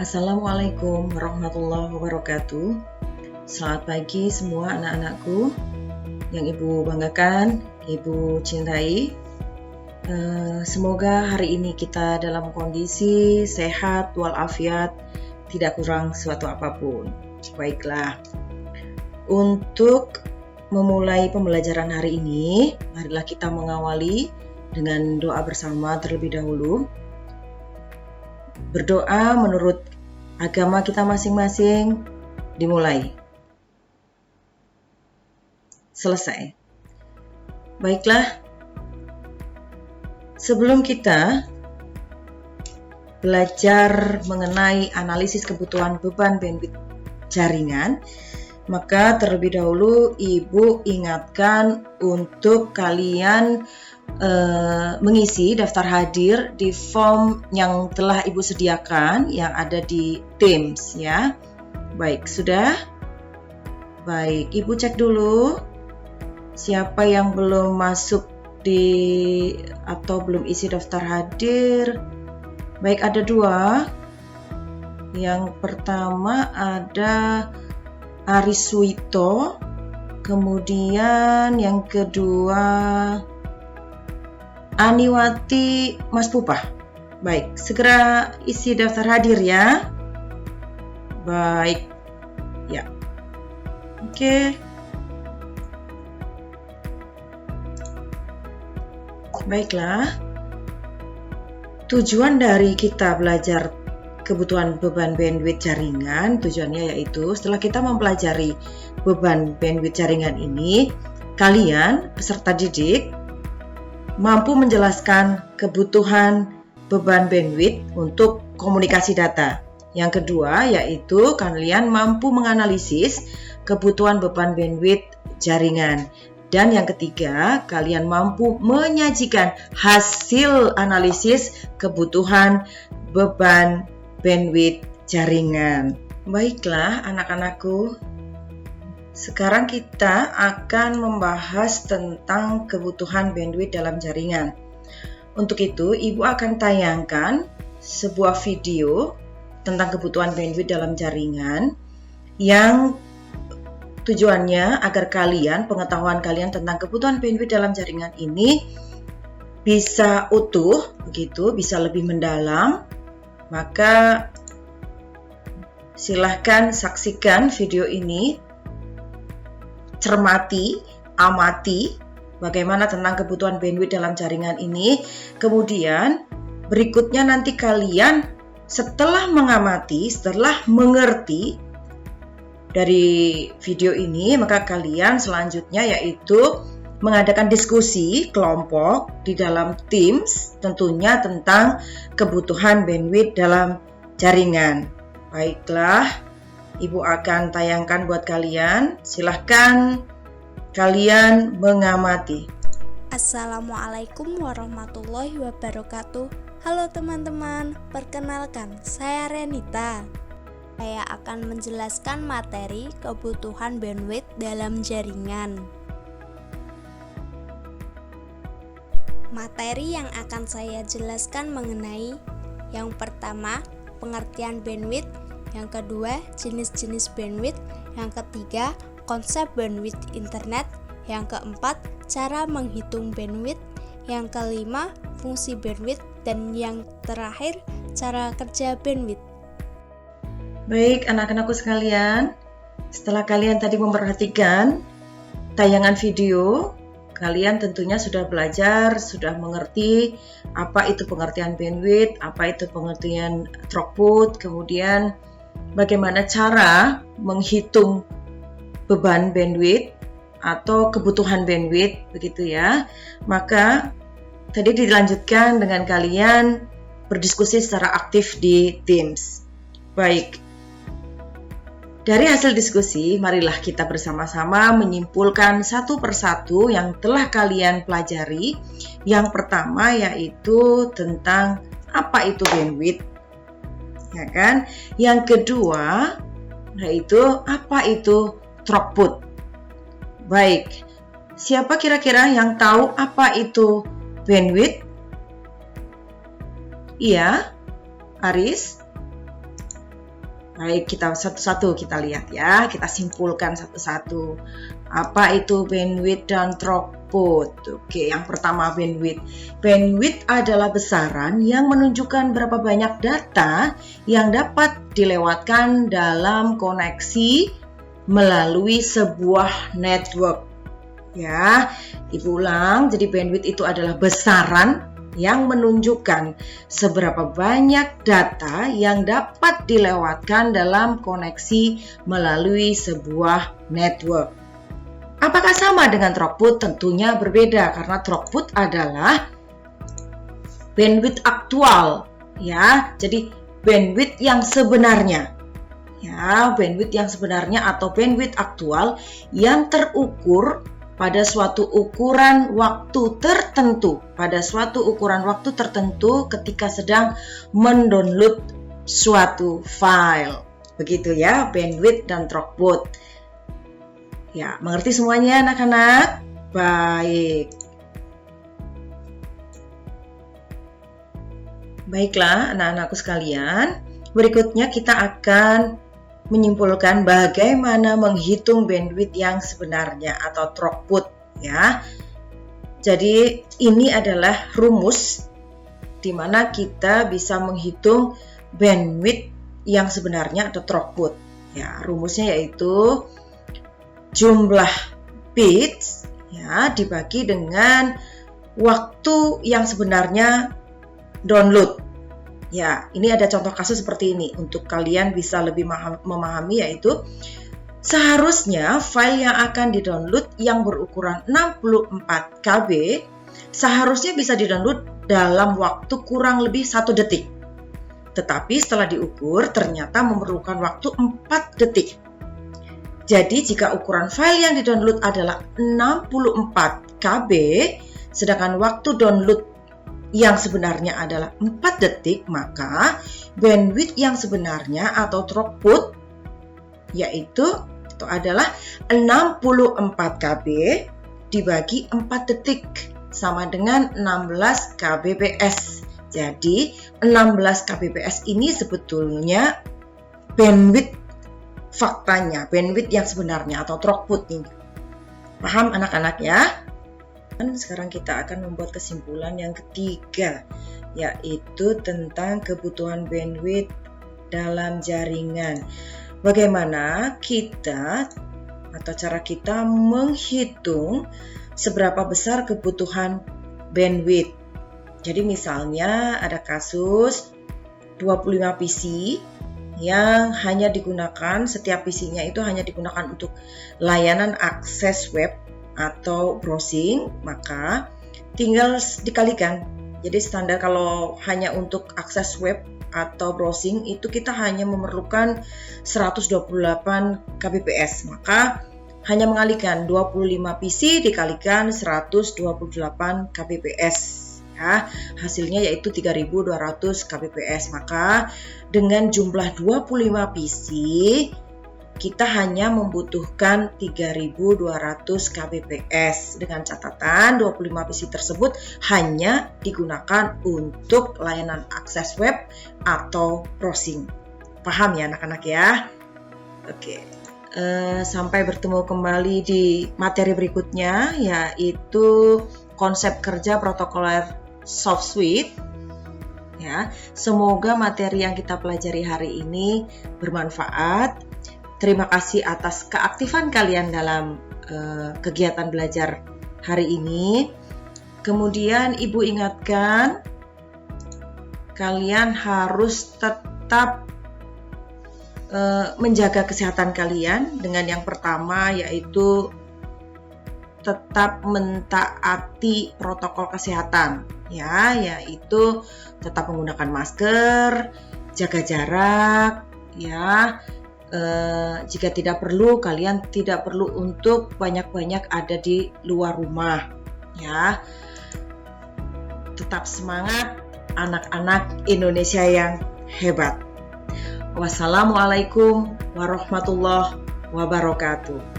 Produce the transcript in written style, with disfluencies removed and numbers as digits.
Assalamualaikum warahmatullahi wabarakatuh. Selamat pagi semua anak-anakku yang Ibu banggakan, Ibu cintai. Semoga hari ini kita dalam kondisi sehat walafiat, tidak kurang suatu apapun. Baiklah, untuk memulai pembelajaran hari ini, marilah kita mengawali dengan doa bersama terlebih dahulu. Berdoa menurut agama kita masing-masing dimulai. Selesai. Baiklah, sebelum kita belajar mengenai analisis kebutuhan beban bandwidth jaringan, maka terlebih dahulu Ibu ingatkan untuk kalian mengisi daftar hadir di form yang telah Ibu sediakan yang ada di Teams ya. Baik, sudah? Baik, Ibu cek dulu siapa yang belum masuk atau belum isi daftar hadir. Baik, ada dua. Yang pertama ada Ariswito, kemudian yang kedua Aniwati Mas Pupah. Baik, segera isi daftar hadir ya. Baik, ya. Oke. Baiklah. Tujuan dari kita belajar kebutuhan beban bandwidth jaringan, tujuannya yaitu setelah kita mempelajari beban bandwidth jaringan ini, kalian peserta didik mampu menjelaskan kebutuhan beban bandwidth untuk komunikasi data. Yang kedua yaitu kalian mampu menganalisis kebutuhan beban bandwidth jaringan. Dan yang ketiga, kalian mampu menyajikan hasil analisis kebutuhan beban bandwidth jaringan. Baiklah anak-anakku, sekarang kita akan membahas tentang kebutuhan bandwidth dalam jaringan. Untuk itu, Ibu akan tayangkan sebuah video tentang kebutuhan bandwidth dalam jaringan yang tujuannya agar pengetahuan kalian tentang kebutuhan bandwidth dalam jaringan ini bisa utuh, begitu, bisa lebih mendalam. Maka silahkan saksikan video ini, cermati, amati bagaimana tentang kebutuhan bandwidth dalam jaringan ini. Kemudian berikutnya nanti kalian setelah mengamati, setelah mengerti dari video ini, maka kalian selanjutnya yaitu mengadakan diskusi kelompok di dalam Teams tentunya tentang kebutuhan bandwidth dalam jaringan. Baiklah, Ibu akan tayangkan buat kalian. Silahkan kalian mengamati. Assalamualaikum warahmatullahi wabarakatuh. Halo teman-teman, perkenalkan saya Renita. Saya akan menjelaskan materi kebutuhan bandwidth dalam jaringan. Materi yang akan saya jelaskan mengenai yang pertama, pengertian bandwidth, yang kedua, jenis-jenis bandwidth, yang ketiga, konsep bandwidth internet, yang keempat, cara menghitung bandwidth, yang kelima, fungsi bandwidth, dan yang terakhir, cara kerja bandwidth. Baik anak-anakku sekalian, setelah kalian tadi memperhatikan tayangan video, kalian tentunya sudah belajar, sudah mengerti apa itu pengertian bandwidth, apa itu pengertian throughput, kemudian bagaimana cara menghitung beban bandwidth atau kebutuhan bandwidth, begitu ya. Maka tadi dilanjutkan dengan kalian berdiskusi secara aktif di Teams. Baik. Dari hasil diskusi, marilah kita bersama-sama menyimpulkan satu persatu yang telah kalian pelajari. Yang pertama yaitu tentang apa itu bandwidth, ya kan? Yang kedua yaitu apa itu throughput. Baik, siapa kira-kira yang tahu apa itu bandwidth? Iya, Aris? Baik, kita satu-satu kita lihat ya, kita simpulkan satu-satu. Apa itu bandwidth dan throughput? Oke, yang pertama bandwidth. Bandwidth adalah besaran yang menunjukkan berapa banyak data yang dapat dilewatkan dalam koneksi melalui sebuah network. Ya, Ibu ulang, jadi bandwidth itu adalah besaran yang menunjukkan seberapa banyak data yang dapat dilewatkan dalam koneksi melalui sebuah network. Apakah sama dengan throughput? Tentunya berbeda, karena throughput adalah bandwidth aktual, ya. Jadi bandwidth yang sebenarnya, ya, bandwidth yang sebenarnya atau bandwidth aktual yang terukur pada suatu ukuran waktu tertentu, ketika sedang mendownload suatu file. Begitu ya, bandwidth dan throughput. Ya, mengerti semuanya anak-anak? Baik. Baiklah anak-anakku sekalian, berikutnya kita akan menyimpulkan bagaimana menghitung bandwidth yang sebenarnya atau throughput ya. Jadi ini adalah rumus di mana kita bisa menghitung bandwidth yang sebenarnya atau throughput. Ya, rumusnya yaitu jumlah bits ya dibagi dengan waktu yang sebenarnya download. Ya, ini ada contoh kasus seperti ini untuk kalian bisa lebih memahami, yaitu seharusnya file yang akan didownload yang berukuran 64 KB seharusnya bisa didownload dalam waktu kurang lebih 1 detik. Tetapi setelah diukur ternyata memerlukan waktu 4 detik. Jadi jika ukuran file yang didownload adalah 64 KB, sedangkan waktu download yang sebenarnya adalah 4 detik, maka bandwidth yang sebenarnya atau throughput yaitu itu adalah 64 KB dibagi 4 detik sama dengan 16 kbps. Jadi 16 kbps ini sebetulnya bandwidth faktanya, bandwidth yang sebenarnya atau throughput ini. Paham anak-anak ya? Sekarang kita akan membuat kesimpulan yang ketiga, yaitu tentang kebutuhan bandwidth dalam jaringan. Bagaimana kita atau cara kita menghitung seberapa besar kebutuhan bandwidth. Jadi misalnya ada kasus 25 PC yang hanya digunakan, setiap PC-nya itu hanya digunakan untuk layanan akses web atau browsing, maka tinggal dikalikan. Jadi standar kalau hanya untuk akses web atau browsing itu kita hanya memerlukan 128 kbps, maka hanya mengalihkan 25 PC dikalikan 128 kbps ya, hasilnya yaitu 3200 kbps. Maka dengan jumlah 25 PC kita hanya membutuhkan 3200 kbps dengan catatan 25 PC tersebut hanya digunakan untuk layanan akses web atau browsing. Paham ya anak-anak ya? Oke. Sampai bertemu kembali di materi berikutnya, yaitu konsep kerja protokoler soft suite. Ya, semoga materi yang kita pelajari hari ini bermanfaat. Terima kasih atas keaktifan kalian dalam kegiatan belajar hari ini. Kemudian Ibu ingatkan, kalian harus tetap menjaga kesehatan kalian dengan yang pertama yaitu tetap mentaati protokol kesehatan ya, yaitu tetap menggunakan masker, jaga jarak ya. Jika tidak perlu, kalian tidak perlu untuk banyak-banyak ada di luar rumah ya. Tetap semangat anak-anak Indonesia yang hebat. Wassalamualaikum warahmatullahi wabarakatuh.